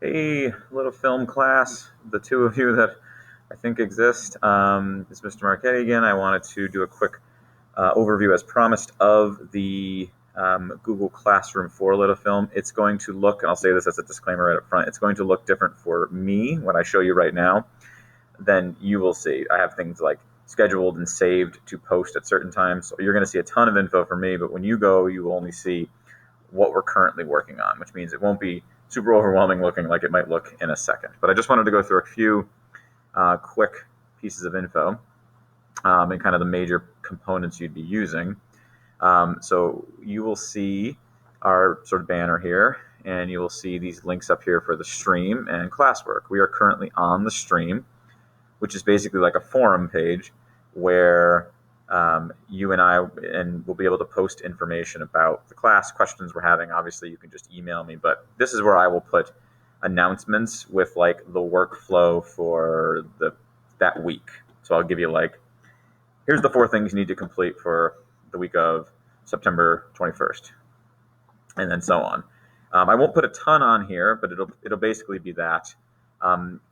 Hey, little film class, the two of you that I think exist. It's Mr. Marchetti again. I wanted to do a quick overview, as promised, of the Google Classroom for Littlefilm. It's going to look, and I'll say this as a disclaimer right up front, it's going to look different for me when I show you right now than you will see. I have things like scheduled and saved to post at certain times. So you're going to see a ton of info from me, but when you go, you will only see what we're currently working on, which means it won't be super overwhelming looking like it might look in a second. But I just wanted to go through a few quick pieces of info and kind of the major components you'd be using. So you will see our sort of banner here, and you will see these links up here for the stream and classwork. We are currently on the stream, which is basically like a forum page where you and I will be able to post information about the class questions we're having. Obviously, you can just email me, but this is where I will put announcements with like the workflow for that week. So I'll give you like, here's the 4 things you need to complete for the week of September 21st, and then so on. I won't put a ton on here, but it'll basically be that.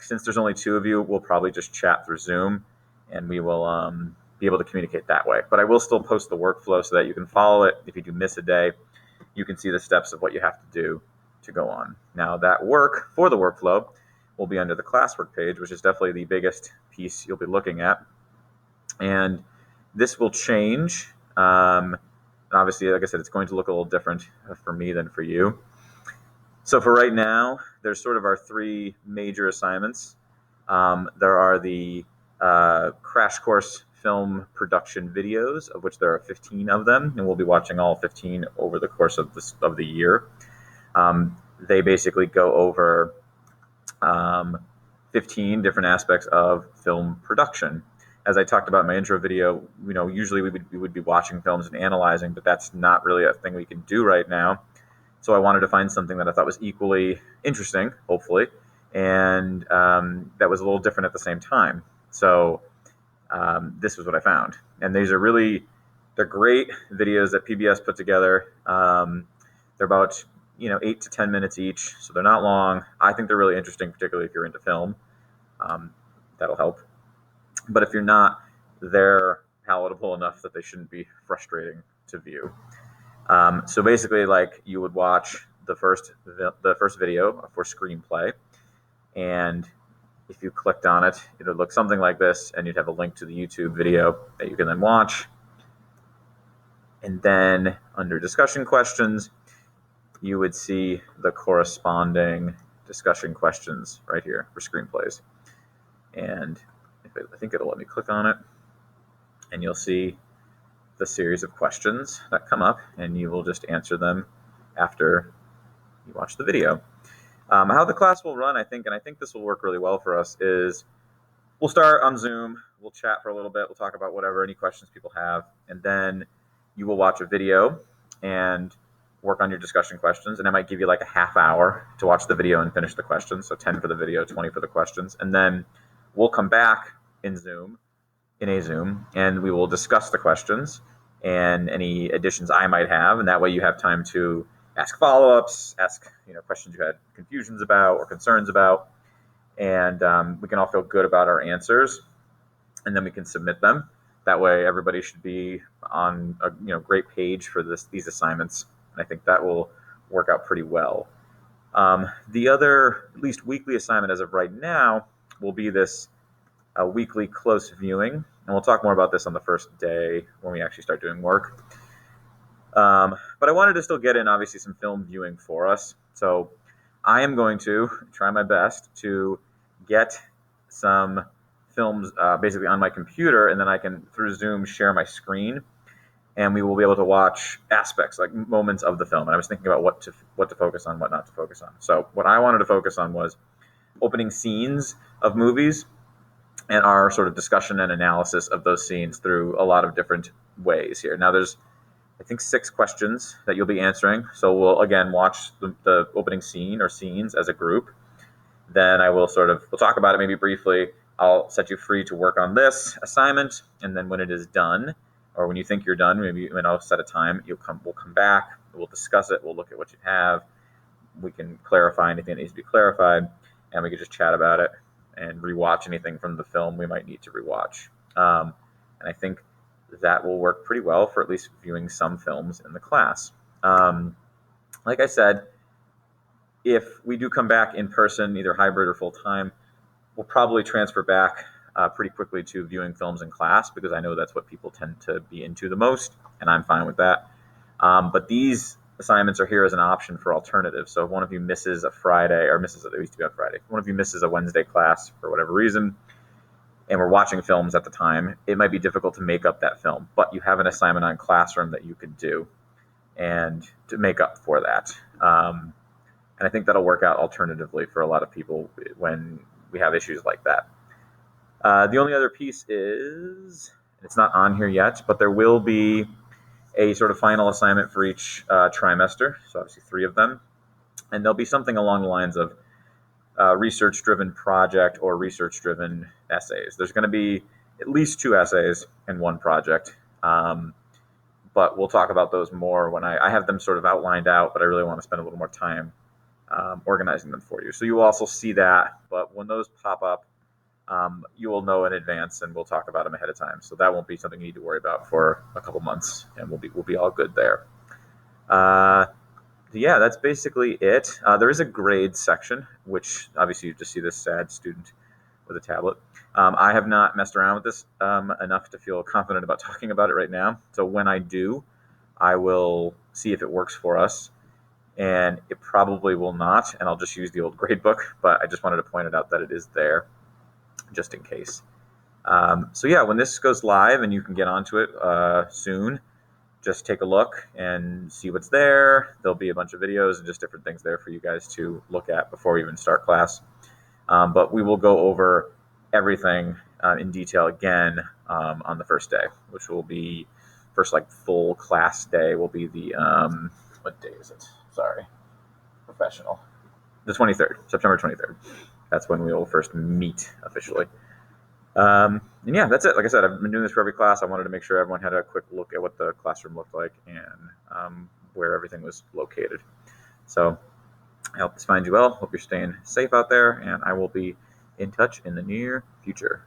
Since there's only two of you, we'll probably just chat through Zoom, and we will be able to communicate that way. But I will still post the workflow so that you can follow it. If you do miss a day, you can see the steps of what you have to do to go on. Now, that work for the workflow will be under the classwork page, which is definitely the biggest piece you'll be looking at. And this will change. Obviously, like I said, it's going to look a little different for me than for you. So for right now, there's sort of our three major assignments. There are the crash course film production videos, of which there are 15 of them, and we'll be watching all 15 over the course of the year. They basically go over 15 different aspects of film production. As I talked about in my intro video, usually we would be watching films and analyzing, but that's not really a thing we can do right now. So I wanted to find something that I thought was equally interesting, hopefully, and that was a little different at the same time. So this was what I found. And they're great videos that PBS put together. They're about 8 to 10 minutes each, so they're not long. I think they're really interesting, particularly if you're into film. That'll help. But if you're not, they're palatable enough that they shouldn't be frustrating to view. So basically, like, you would watch the first video for screenplay, and if you clicked on it, it would look something like this, and you'd have a link to the YouTube video that you can then watch. And then under discussion questions, you would see the corresponding discussion questions right here for screenplays. And I think it'll let me click on it, and you'll see the series of questions that come up, and you will just answer them after you watch the video. How the class will run, I think this will work really well for us, is we'll start on Zoom, we'll chat for a little bit, we'll talk about whatever, any questions people have, and then you will watch a video and work on your discussion questions, and I might give you like a half hour to watch the video and finish the questions, so 10 for the video, 20 for the questions, and then we'll come back in a Zoom, and we will discuss the questions and any additions I might have, and that way you have time to ask follow-ups, ask questions you had confusions about or concerns about, and we can all feel good about our answers, and then we can submit them. That way everybody should be on a great page for these assignments, and I think that will work out pretty well. The other, at least weekly assignment as of right now, will be this weekly close viewing, and we'll talk more about this on the first day when we actually start doing work. But I wanted to still get in, obviously, some film viewing for us. So I am going to try my best to get some films basically on my computer, and then I can, through Zoom, share my screen, and we will be able to watch aspects, like moments of the film. And I was thinking about what to focus on, what not to focus on. So what I wanted to focus on was opening scenes of movies and our sort of discussion and analysis of those scenes through a lot of different ways here. Now, there's, I think, 6 questions that you'll be answering. So we'll, again, watch the opening scene or scenes as a group. Then we'll talk about it maybe briefly. I'll set you free to work on this assignment, and then when it is done, or when you think you're done, maybe when I'll set a time, we'll come back, we'll discuss it, we'll look at what you have, we can clarify anything that needs to be clarified, and we can just chat about it and rewatch anything from the film we might need to rewatch. And I think that will work pretty well for at least viewing some films in the class. Like I said, if we do come back in person, either hybrid or full time, we'll probably transfer back pretty quickly to viewing films in class because I know that's what people tend to be into the most, and I'm fine with that. But these assignments are here as an option for alternatives. So if one of you misses a Friday, or misses, they used to be on Friday, if one of you misses a Wednesday class for whatever reason, and we're watching films at the time, it might be difficult to make up that film, but you have an assignment on Classroom that you could do and to make up for that. And I think that'll work out alternatively for a lot of people when we have issues like that. The only other piece is, it's not on here yet, but there will be a sort of final assignment for each trimester, so obviously 3 of them, and there'll be something along the lines of research-driven project or research-driven essays. There's going to be at least 2 essays and 1 project, but we'll talk about those more when I have them sort of outlined out, but I really want to spend a little more time organizing them for you. So you will also see that, but when those pop up, you will know in advance, and we'll talk about them ahead of time. So that won't be something you need to worry about for a couple months, and we'll be all good there. Yeah, that's basically it. There is a grades section, which obviously you just see this sad student with a tablet. I have not messed around with this enough to feel confident about talking about it right now. So when I do, I will see if it works for us. And it probably will not, and I'll just use the old grade book, but I just wanted to point it out that it is there, just in case. So yeah, when this goes live and you can get onto it soon, just take a look and see what's there. There'll be a bunch of videos and just different things there for you guys to look at before we even start class. But we will go over everything in detail again on the first day, which will be first like full class day will be the what day is it? Sorry, professional. The 23rd, September 23rd. That's when we will first meet officially. And yeah, that's it. Like I said, I've been doing this for every class. I wanted to make sure everyone had a quick look at what the classroom looked like and where everything was located. So I hope this finds you well. Hope you're staying safe out there, and I will be in touch in the near future.